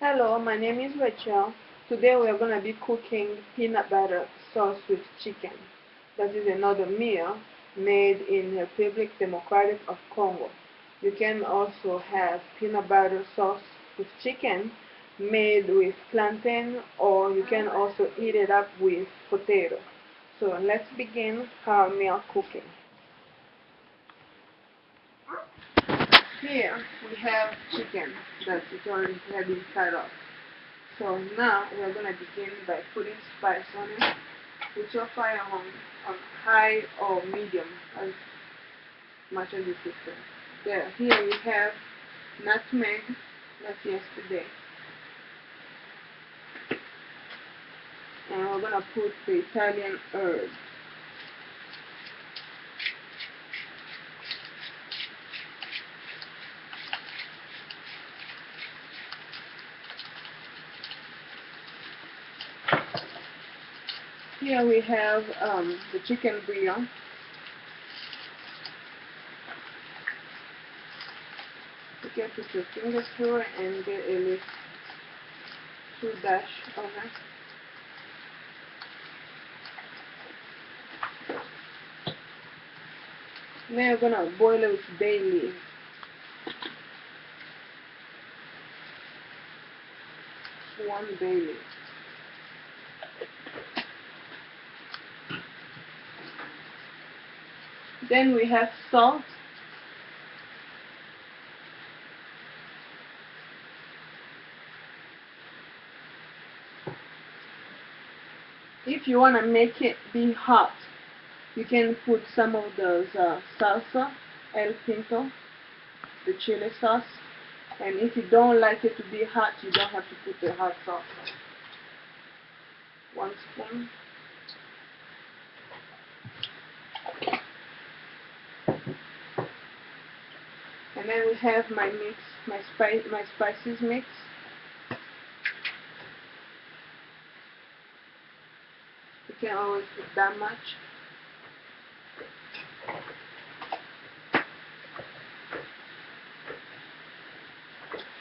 Hello, my name is Rachelle. Today we are going to be cooking peanut butter sauce with chicken. That is another meal made in the Republic Democratic of Congo. You can also have peanut butter sauce with chicken made with plantain, or you can also eat it up with potato. So let's begin our meal cooking. Here we have chicken that is already been cut off. So now we are going to begin by putting spice on it. Put your fire on high or medium, as much as you prefer. There, here we have nutmeg, that's yesterday. And we're going to put the Italian herb. Here we have the chicken bouillon. You can put your fingers through it and get a little 2 dash of it. Now you're gonna boil it with bay leaf. One bay leaf. Then we have salt. If you want to make it be hot, you can put some of those salsa, el pinto, the chili sauce. And if you don't like it to be hot, you don't have to put the hot sauce. 1 spoon. And then we have my mix, my spices mix. You can always put that much.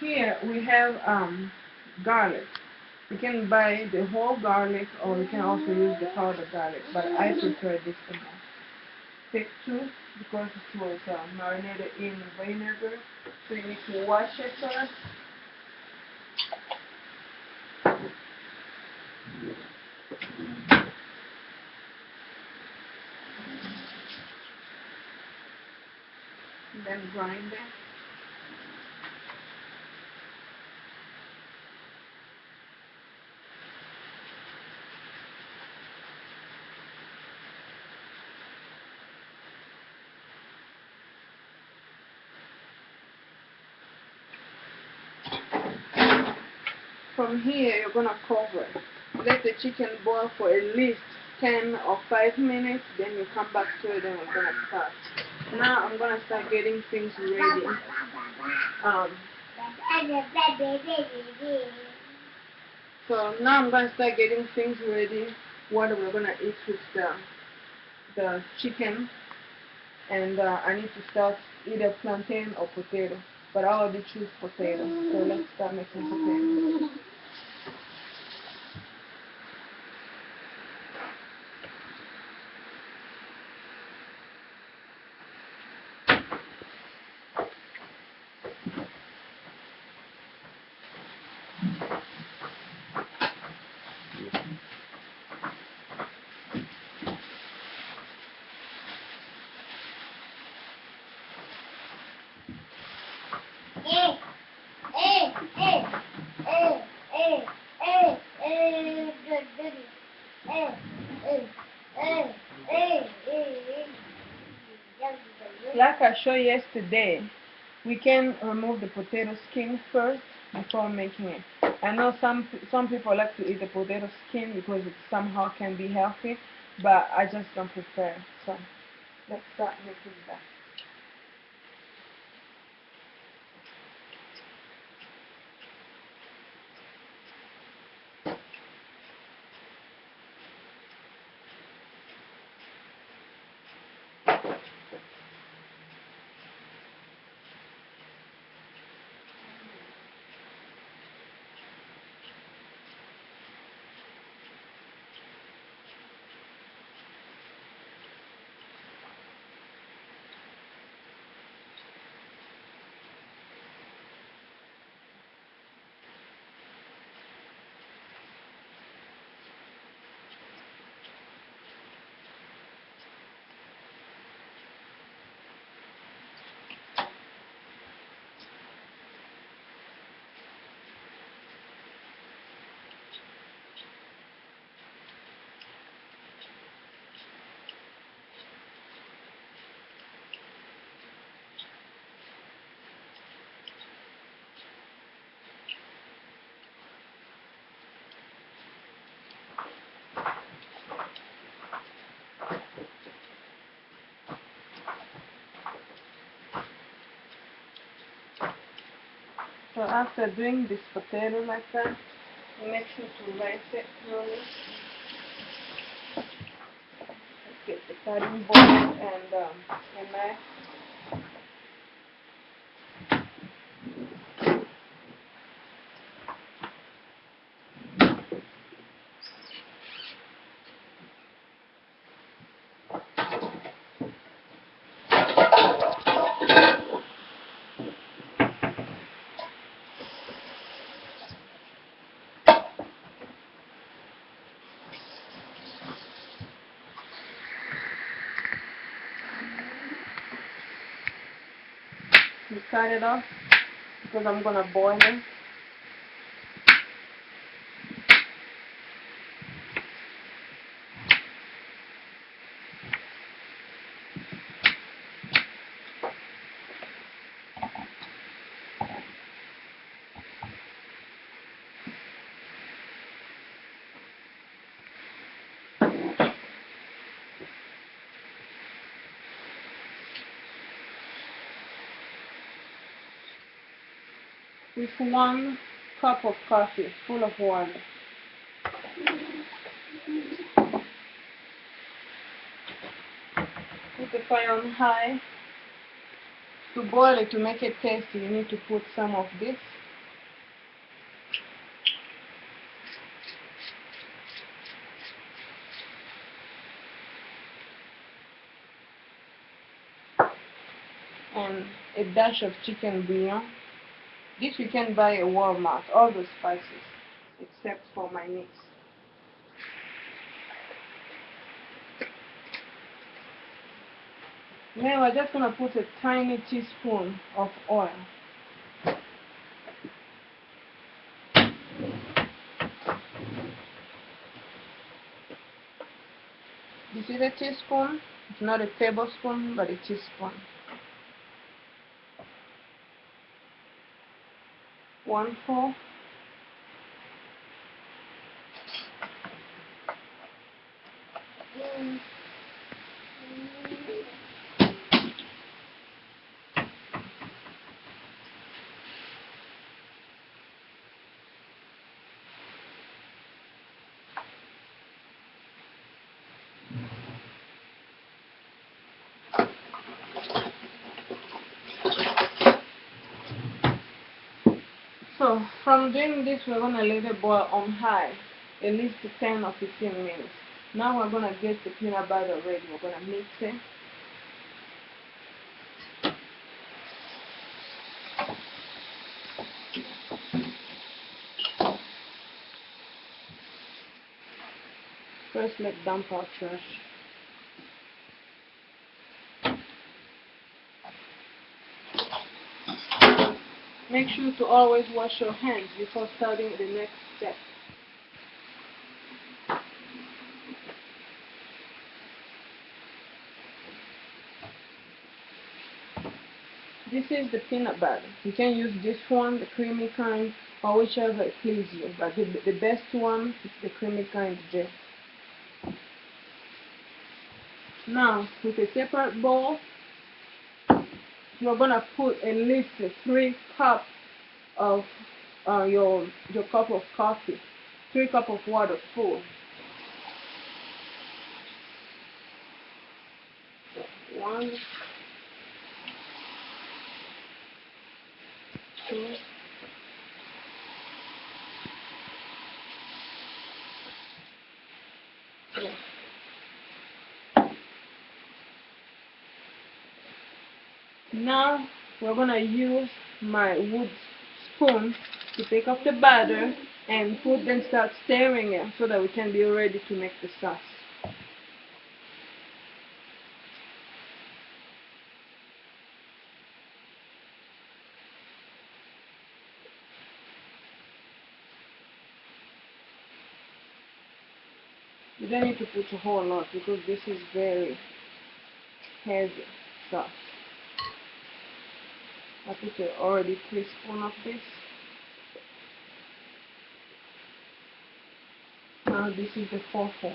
Here we have garlic. You can buy the whole garlic, or you can also use the powdered garlic, but I prefer this one. Take 2 because it was marinated in vinegar, so you need to wash it first. And then grind it. From here, you're gonna cover it. Let the chicken boil for at least 10 or 5 minutes, then you come back to it and we're gonna start. Now I'm gonna start getting things ready. So now I'm gonna start getting things ready. What we're gonna eat with the chicken, and I need to start either plantain or potato, but I already choose potato. So let's start making potatoes. Like I showed yesterday, we can remove the potato skin first before making it. I know some people like to eat the potato skin because it somehow can be healthy, but I just don't prefer. So let's start making that. So after doing this potato like that, make sure to rice it thoroughly. Let's get the cutting board and a knife. You cut it off because I'm gonna boil it. With 1 cup of coffee full of water. Put the fire on high. To boil it, to make it tasty, you need to put some of this. And a dash of chicken bouillon. This you can buy at Walmart, all the spices, except for my niece. Now we're just going to put a tiny teaspoon of oil. This is a teaspoon. It's not a tablespoon, but a teaspoon. 1/4. So from doing this, we're going to let it boil on high, at least 10 or 15 minutes. Now we're going to get the peanut butter ready. We're going to mix it. First, let's dump our trash. Make sure to always wash your hands before starting the next step. This is the peanut butter. You can use this one, the creamy kind, or whichever it pleases you. But the best one is the creamy kind gel. Now, with a separate bowl, you're gonna put at least 3 cups of your cup of coffee, 3 cups of water full. So 1, 2, 3. Now we're gonna use my wood spoon to take off the batter and start stirring it so that we can be ready to make the sauce. You don't need to put a whole lot because this is very heavy sauce. I put already 3 spoons of this. Now this is the 4th one.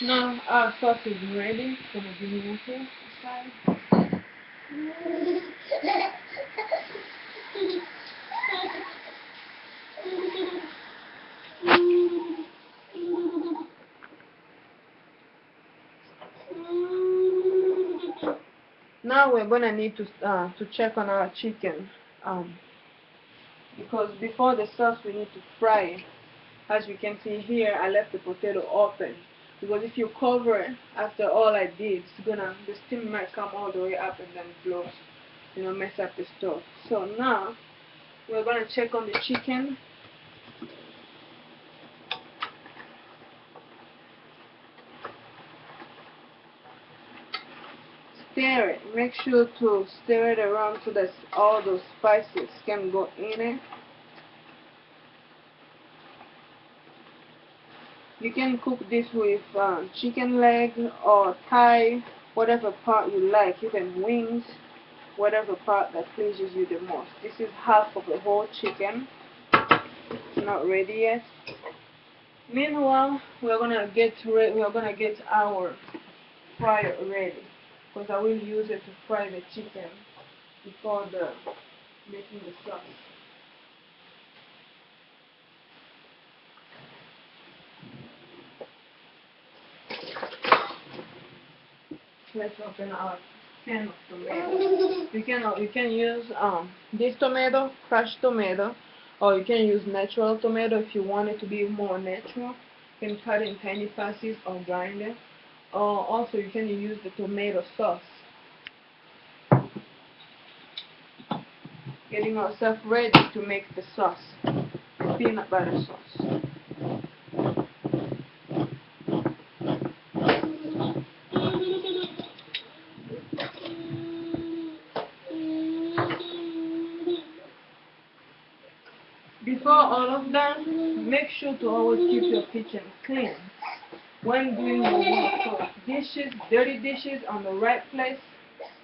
Now our sauce is ready. Gonna give me a here aside. Now we're gonna need to check on our chicken, because before the sauce we need to fry it. As you can see here, I left the potato open because if you cover it after all I did, the steam might come all the way up and then blow, mess up the stove. So now we're gonna check on the chicken. Stir it. Make sure to stir it around so that all those spices can go in it. You can cook this with chicken leg or thigh, whatever part you like, even wings, whatever part that pleases you the most. This is half of the whole chicken. It's not ready yet. Meanwhile, we're gonna get our fryer ready, because I will use it to fry the chicken before making the sauce. Let's open our can of tomatoes. You can use this tomato, crushed tomato, or you can use natural tomato if you want it to be more natural. You can cut it in tiny pieces or grind it. Or also you can use the tomato sauce. Getting ourselves ready to make the sauce, the peanut butter sauce. Before all of that, make sure to always keep your kitchen clean when doing your work. So dishes, dirty dishes on the right place,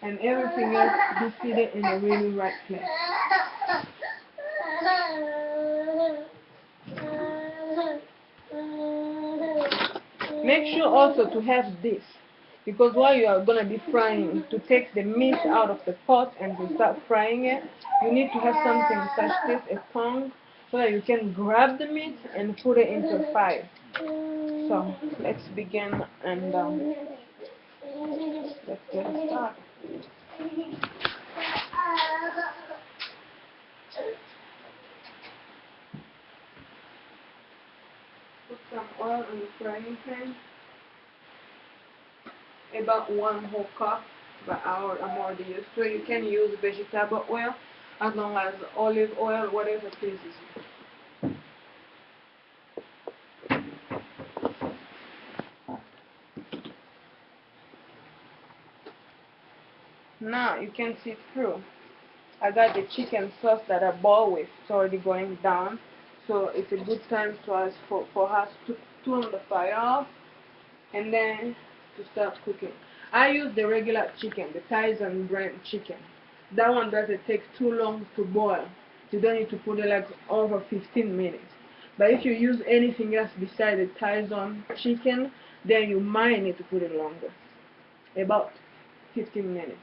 and everything else be seated in the really right place. Make sure also to have this, because while you are going to be frying, to take the meat out of the pot and to start frying it, you need to have something such as a tongue, so that you can grab the meat and put it into the fire. So let's begin and let's get started. Put some oil on the frying pan, about 1 whole cup, but I'm already used to it. You can use vegetable oil as long as olive oil, whatever pleases you. Now you can see through. I got the chicken sauce that I bought with. It's already going down, so it's a good time for us to turn the fire off and then to start cooking. I use the regular chicken, the Tyson brand chicken. That one doesn't take too long to boil. You don't need to put it like over 15 minutes. But if you use anything else besides the Tyson chicken, then you might need to put it longer, about 15 minutes.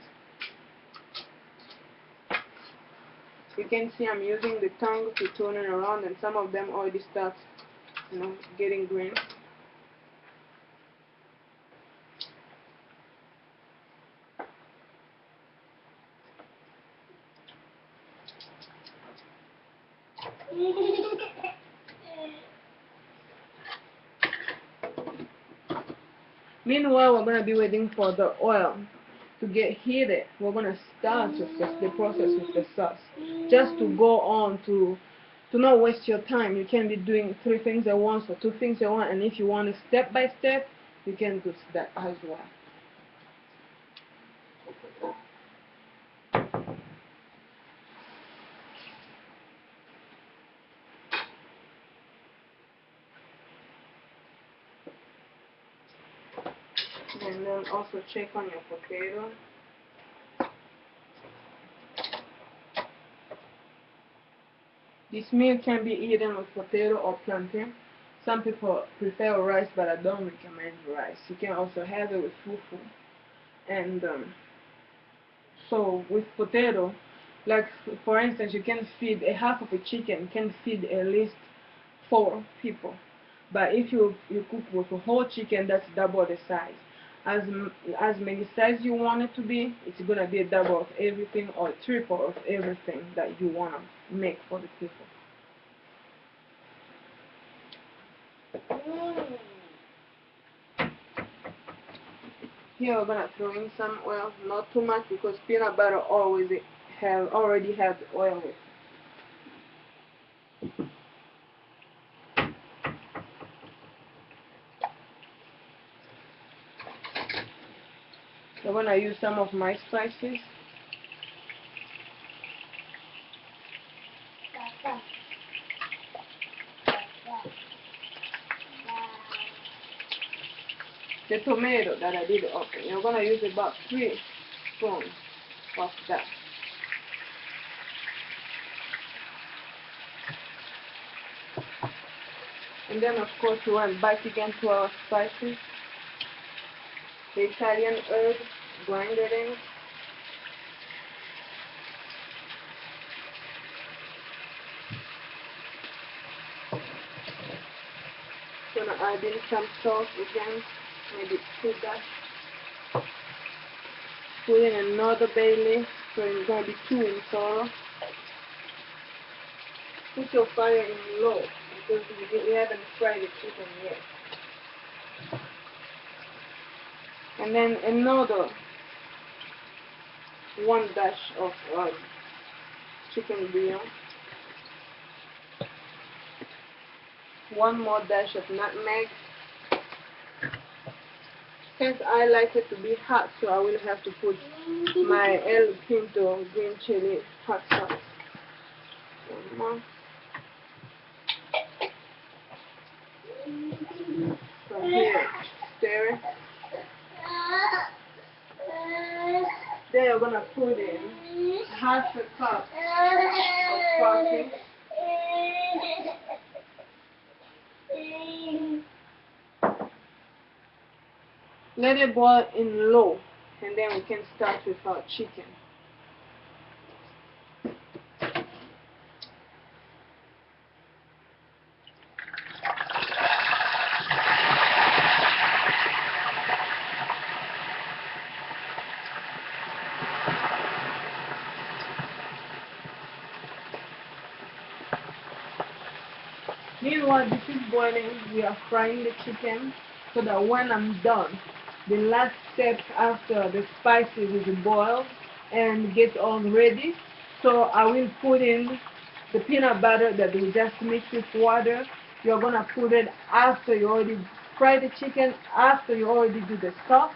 You can see I'm using the tongue to turn it around, and some of them already start, getting green. Meanwhile, we're going to be waiting for the oil to get heated. We're going to start with the process with the sauce. Just to go on to not waste your time. You can be doing 3 things at once or 2 things at once, and if you want it step by step, you can do that as well. And then also check on your potato. This meal can be eaten with potato or plantain. Some people prefer rice, but I don't recommend rice. You can also have it with fufu. And so with potato, like for instance, you can feed a half of a chicken can feed at least 4 people. But if you cook with a whole chicken, that's double the size. As many size you want it to be, it's gonna be a double of everything or triple of everything that you wanna make for the people. Here we're gonna throw in some oil, not too much because peanut butter already have oil with it. So I'm gonna use some of my spices. The tomato that I did open, you're gonna use about 3 spoons of that. And then of course we went back again to our spices. The Italian herbs, grinded in. Gonna add in some salt again, maybe 2 dashes. Put in another bay leaf, so it's gonna be 2 in total. Put your fire in low because we haven't fried the chicken yet. And then another 1 dash of chicken bouillon. 1 more dash of nutmeg. Since I like it to be hot, so I will have to put my El Pinto green chili hot sauce. 1 more. So here, stir it. Then you're gonna put in half a cup of coffee. Let it boil in low, and then we can start with our chicken. Meanwhile, this is boiling. We are frying the chicken so that when I'm done, the last step after the spices is boiled and get all ready. So I will put in the peanut butter that we just mixed with water. You're gonna put it after you already fry the chicken, after you already do the sauce.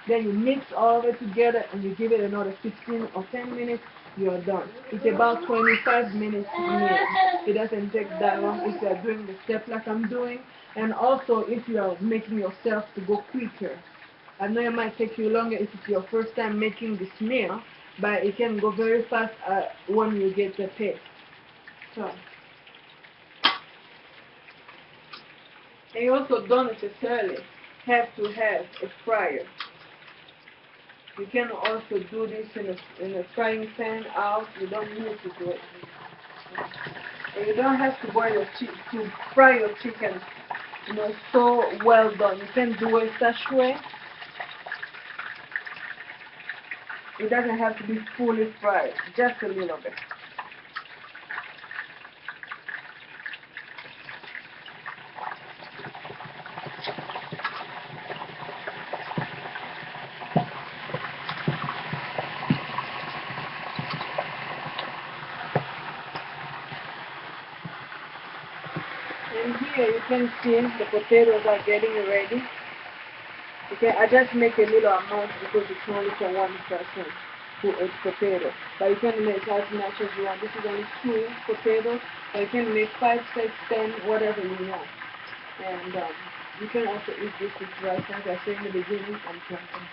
Then you mix all of it together and you give it another 15 or 10 minutes. You're done. It's about 25 minutes meal. It doesn't take that long if you are doing the step like I'm doing, and also if you are making yourself to go quicker. I know it might take you longer if it's your first time making this meal, but it can go very fast when you get the taste. So, and you also don't necessarily have to have a fryer. You can also do this in a frying pan out. You don't need to do it. And you don't have to boil to fry your chicken, so well done. You can do it such way. It doesn't have to be fully fried, just a little bit. And here you can see the potatoes are getting ready. Okay, I just make a little amount because it's only for 1 person who eats potato. But you can make as much as you want. This is only 2 potatoes, but you can make 5, 6, 10, whatever you want. And you can also eat this with rice. As I said in the beginning, I'm checking.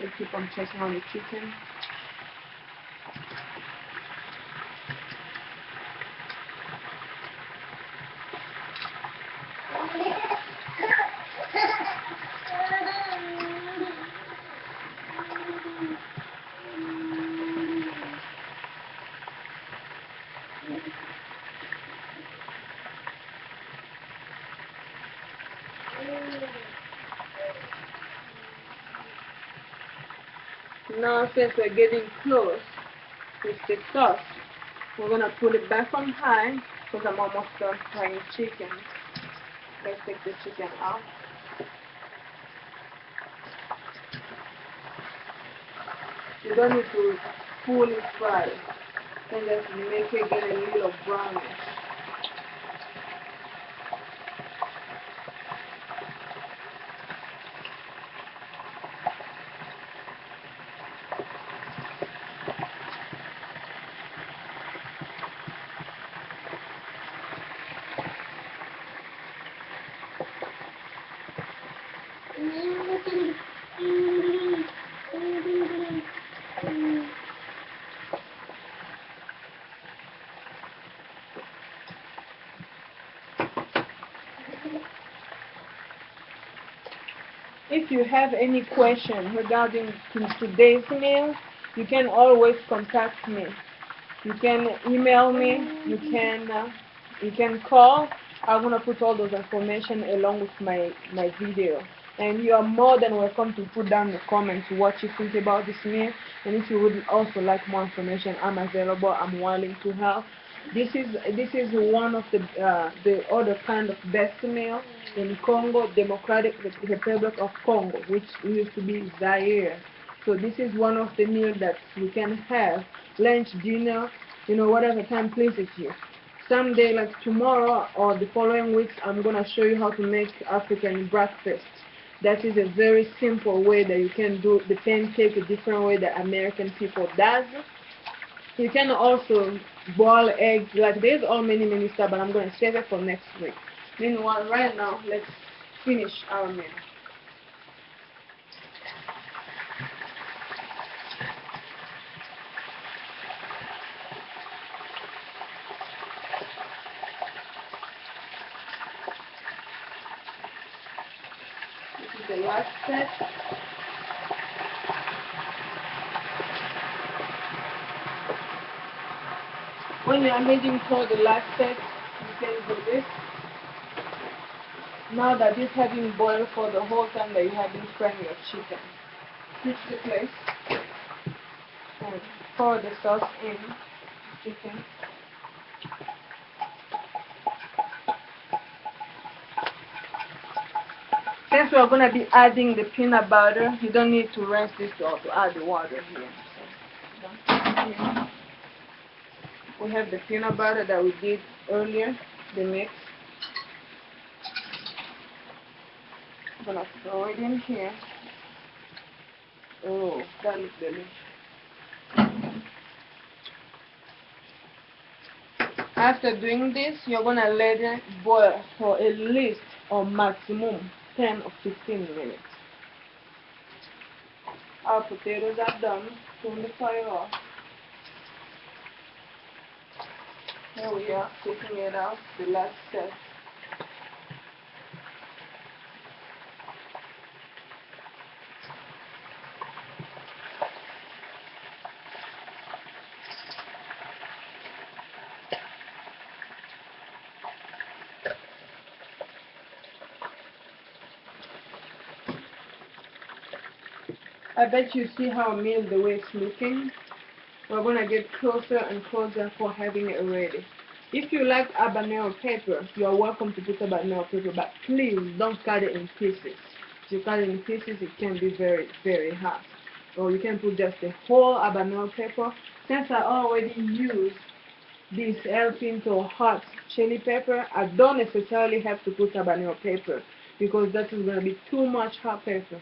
You keep on checking on the chicken. Now since we're getting close with the sauce, we're gonna put it back on high because I'm almost done frying chicken. Let's take the chicken out. You don't need to fully fry it. And just make it get a little brownish. If you have any question regarding today's meal, you can always contact me. You can email me. You can call. I'm gonna put all those information along with my video. And you are more than welcome to put down in the comments what you think about this meal. And if you would also like more information, I'm available. I'm willing to help. This is one of the other kind of best meal in Congo, Democratic Republic of Congo, which used to be Zaire. So this is one of the meals that you can have, lunch, dinner, whatever time pleases you. Someday, like tomorrow or the following weeks, I'm gonna show you how to make African breakfast. That is a very simple way that you can do the pancake a different way that American people does. You can also boil eggs. Like there's all many stuff, but I'm gonna save it for next week. Meanwhile, right now, let's finish our meal. This is the last step. When you are heading for the last step, you can do this. Now that it's having boiled for the whole time that you have been frying your chicken, switch the place and pour the sauce in the chicken. Since we're going to be adding the peanut butter, you don't need to rinse this off to add the water here. So, we have the peanut butter that we did earlier, the mix. I'm going to throw it in here. Oh, that looks delicious. After doing this, you're going to let it boil for at least or maximum 10 or 15 minutes. Our potatoes are done. Turn the fire off. Here we are, taking it out, the last step. I bet you see how meal the way it's looking. We're going to get closer and closer for having it ready. If you like habanero pepper, you are welcome to put habanero pepper, but please don't cut it in pieces. If you cut it in pieces, it can be very hot. Or you can put just the whole habanero pepper. Since I already used this El Pinto hot chili pepper, I don't necessarily have to put habanero pepper because that is going to be too much hot pepper.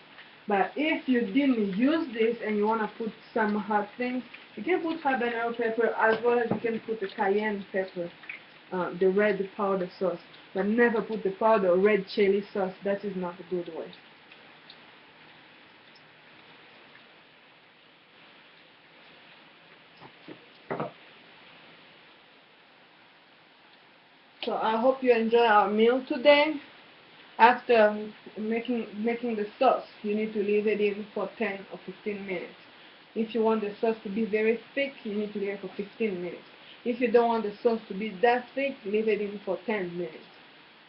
But if you didn't use this and you want to put some hot things, you can put habanero pepper as well as you can put the cayenne pepper, the red powder sauce. But never put the powder red chili sauce. That is not a good way. So I hope you enjoy our meal today. After making the sauce, you need to leave it in for 10 or 15 minutes. If you want the sauce to be very thick, you need to leave it for 15 minutes. If you don't want the sauce to be that thick, leave it in for 10 minutes.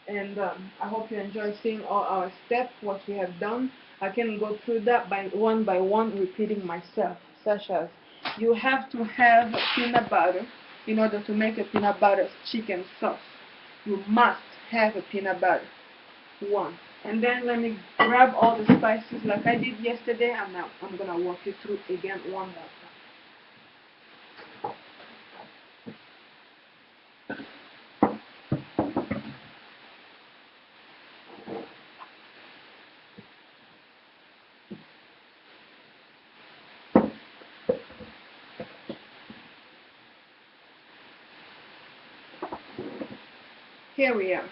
And I hope you enjoy seeing all our steps, what we have done. I can go through that by one, repeating myself, such as you have to have peanut butter in order to make a peanut butter chicken sauce. You must have a peanut butter. One. And then let me grab all the spices like I did yesterday, and now I'm going to walk you through again one more time. Here we are.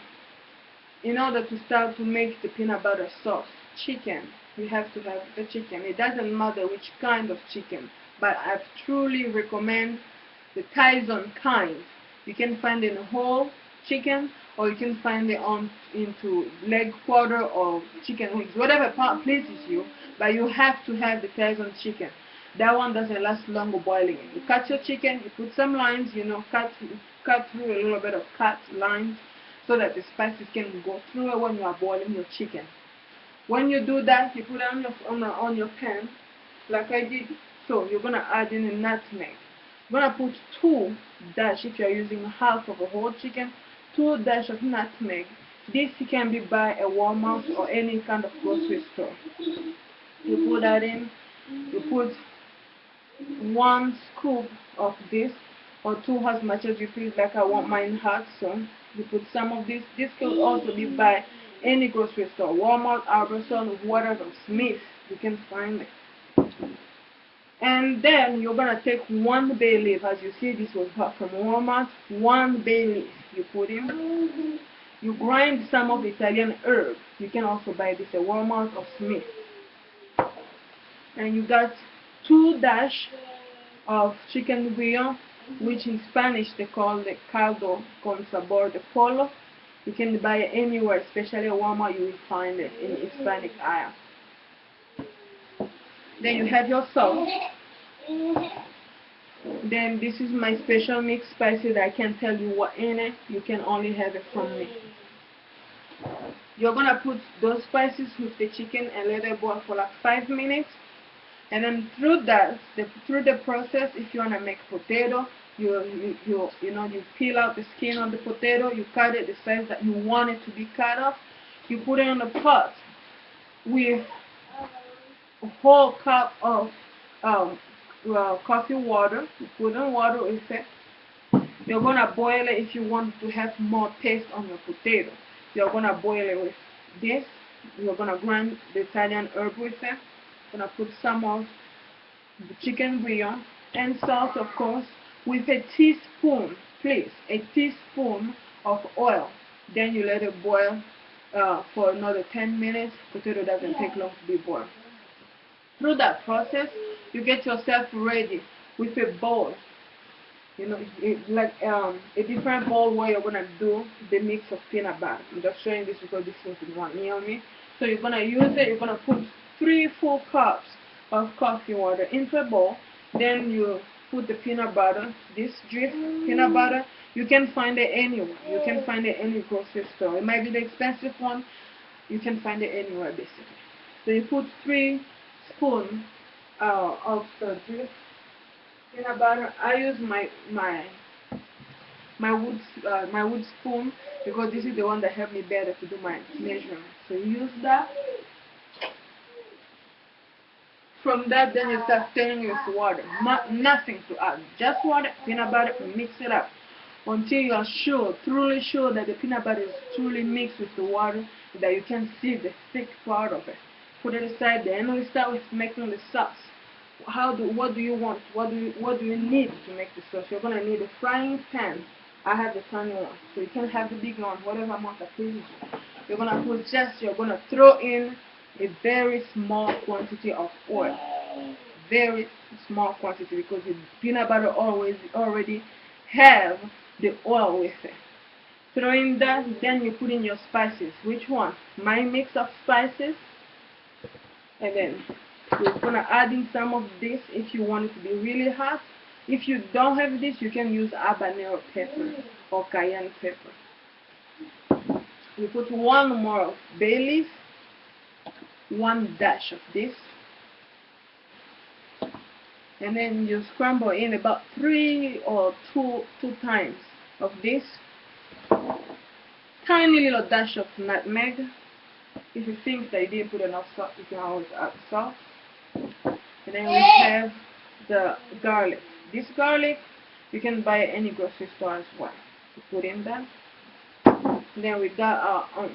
In order to start to make the peanut butter sauce, chicken, you have to have the chicken. It doesn't matter which kind of chicken, but I truly recommend the Tyson kind. You can find it in whole chicken, or you can find it on into leg quarter or chicken wings, whatever part pleases you, but you have to have the Tyson chicken. That one doesn't last long boiling. You cut your chicken, you put some lines, cut through a little bit of cut lines, so that the spices can go through it when you are boiling your chicken. When you do that, you put it on your pan, like I did. So you're gonna add in a nutmeg. You're gonna put 2 dash if you're using half of a whole chicken, 2 dash of nutmeg. This can be by a Walmart or any kind of grocery store. You put that in. You put 1 scoop of this, or 2, as much as you feel. Like I want mine hot, so you put some of this. This could also be by any grocery store, Walmart, Albertson, whatever, Smith, you can find it. And then you're gonna take 1 bay leaf. As you see, this was bought from Walmart. 1 bay leaf you put in. You grind some of Italian herb. You can also buy this at Walmart or Smith. And you got 2 dash of chicken bouillon, which in Spanish they call the caldo con sabor de pollo. You can buy it anywhere, especially at Walmart. You will find it in Hispanic aisle. Then you have your sauce. Then this is my special mix spices. I can't tell you what in it. You can only have it from me. You're gonna put those spices with the chicken and let it boil for like 5 minutes. And then through the process, if you wanna make potato, you peel out the skin of the potato, you cut it the size that you want it to be cut off, you put it in a pot with a whole cup of coffee water. You put in water with it. You're gonna boil it if you want to have more taste on your potato. You're gonna boil it with this. You're gonna grind the Italian herb with it. Gonna put some of the chicken bouillon and salt, of course, with a teaspoon, please, a teaspoon of oil. Then you let it boil for another 10 minutes. Potato doesn't take long to be boiled. Through that process, you get yourself ready with a bowl. Like a different bowl where you're gonna do the mix of peanut butter. I'm just showing this because this was the one near me. So you're gonna use it. You're gonna put 3 full cups of coffee water into a bowl. Then you put the peanut butter, this drip peanut butter. You can find it anywhere. You can find it in any grocery store. It might be the expensive one. You can find it anywhere basically. So you put 3 spoons of the drip peanut butter. I use my wood spoon because this is the one that helped me better to do my measurement. So you use that. From that, then you start stirring with water. Nothing to add. Just water, peanut butter, mix it up until you are sure, truly sure that the peanut butter is truly mixed with the water, that you can see the thick part of it. Put it aside. Then we start with making the sauce. What do you want? What do you need to make the sauce? You're gonna need a frying pan. I have the tiny one, so you can have the big one, whatever amount that pleases you. You're gonna throw in a very small quantity of oil. Very small quantity, because the peanut butter already have the oil with it. Throw in that, then you put in your spices. Which one? My mix of spices. And then you're gonna add in some of this if you want it to be really hot. If you don't have this, you can use habanero pepper or cayenne pepper. You put one more of bay leaf, one dash of this, and then you scramble in about 3 or 2 times of this. Tiny little dash of nutmeg. If you think that you didn't put enough salt, you can always add salt. And then we have the garlic. This garlic you can buy at any grocery store as well. You put in that. And then we got our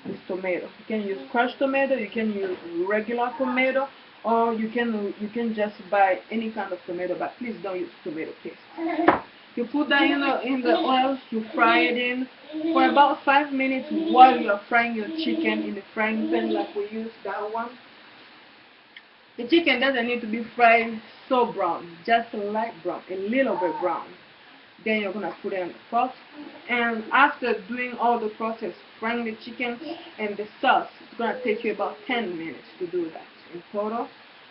this tomato. You can use crushed tomato, you can use regular tomato, or you can just buy any kind of tomato, but please don't use tomato paste. You put that in the oil, you fry it in for about 5 minutes while you're frying your chicken in the frying pan like we used that one. The chicken doesn't need to be fried so brown, just a light brown, a little bit brown. Then you're going to put it in the pot. And after doing all the process, frying the chicken and the sauce, it's going to take you about 10 minutes to do that in total.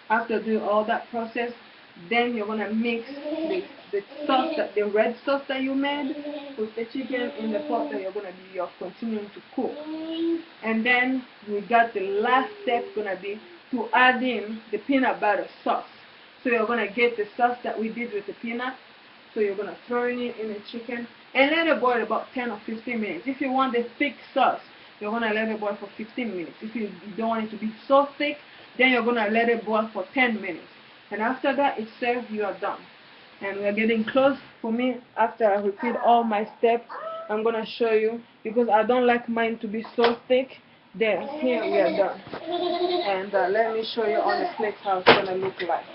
After doing all that process, then you're going to mix the sauce, the red sauce that you made with the chicken in the pot that you're continuing to cook. And then we got the last step going to be to add in the peanut butter sauce. So you're going to get the sauce that we did with the peanut. So you're going to throw it in the chicken and let it boil about 10 or 15 minutes. If you want the thick sauce, you're going to let it boil for 15 minutes. If you don't want it to be so thick, then you're going to let it boil for 10 minutes. And after that, it's served, you are done. And we're getting close. For me, after I repeat all my steps, I'm going to show you because I don't like mine to be so thick. Then here we are done. And let me show you on the plate how it's going to look like.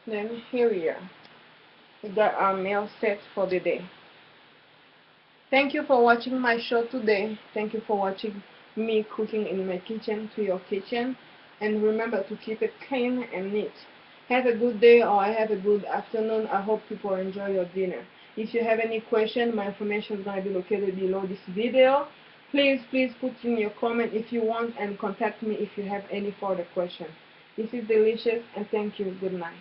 Then here we are. We got our meal set for the day. Thank you for watching my show today. Thank you for watching me cooking in my kitchen to your kitchen. And remember to keep it clean and neat. Have a good day or have a good afternoon. I hope people enjoy your dinner. If you have any question, my information is going to be located below this video. Please put in your comment if you want and contact me if you have any further questions. This is delicious and thank you. Good night.